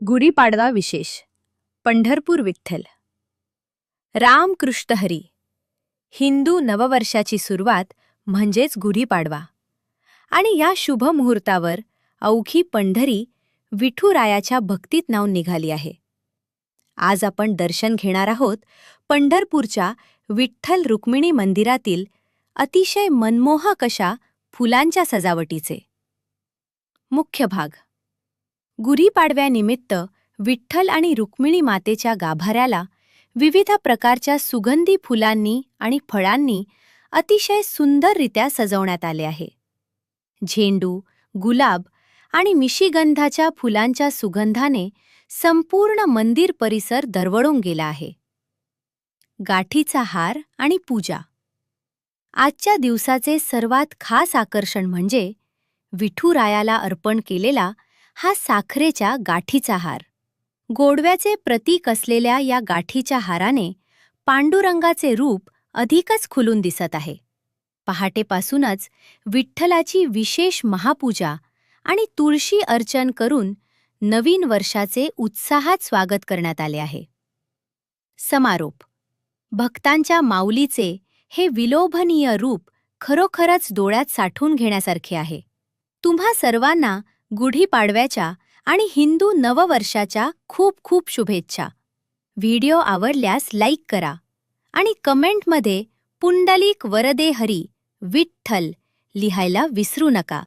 गुढीपाडवा विशेष. पंढरपूर विठ्ठल. राम कृष्ण हरी. हिंदू नववर्षाची सुरुवात म्हणजेच गुढीपाडवा. आणि या शुभ मुहूर्तावर अवघी पंढरी विठुरायाच्या भक्तीत नाव निघाली आहे. आज आपण दर्शन घेणार आहोत पंढरपूरच्या विठ्ठल रुक्मिणी मंदिरातील अतिशय मनमोहक अशा फुलांच्या सजावटीचे. मुख्य भाग. गुढीपाडव्यानिमित्त विठ्ठल आणि रुक्मिणी मातेच्या गाभाऱ्याला विविध प्रकारच्या सुगंधी फुलांनी आणि फळांनी अतिशय सुंदररित्या सजवण्यात आले आहे. झेंडू, गुलाब आणि निशिगंधाच्या फुलांच्या सुगंधाने संपूर्ण मंदिर परिसर दरवळून गेला आहे. गाठीचा हार आणि पूजा. आजच्या दिवसाचे सर्वात खास आकर्षण म्हणजे विठुरायाला अर्पण केलेला हा साखरेच्या गाठीचा हार. गोडव्याचे प्रतीक असलेल्या या गाठीच्या हाराने पांडुरंगाचे रूप अधिकच खुलून दिसत आहे. पहाटेपासूनच विठ्ठलाची विशेष महापूजा आणि तुळशी अर्चन करून नवीन वर्षाचे उत्साहात स्वागत करण्यात आले आहे. समारोप. भक्तांच्या माऊलीचे हे विलोभनीय रूप खरोखरच डोळ्यात साठवून घेण्यासारखे आहे. तुम्हा सर्वांना गुढीपाडव्याच्या आणि हिंदू नववर्षाच्या खूप खूप शुभेच्छा. व्हिडिओ आवडल्यास लाईक करा आणि कमेंटमध्ये पुंडलिक वरदे हरी विठ्ठल लिहायला विसरू नका.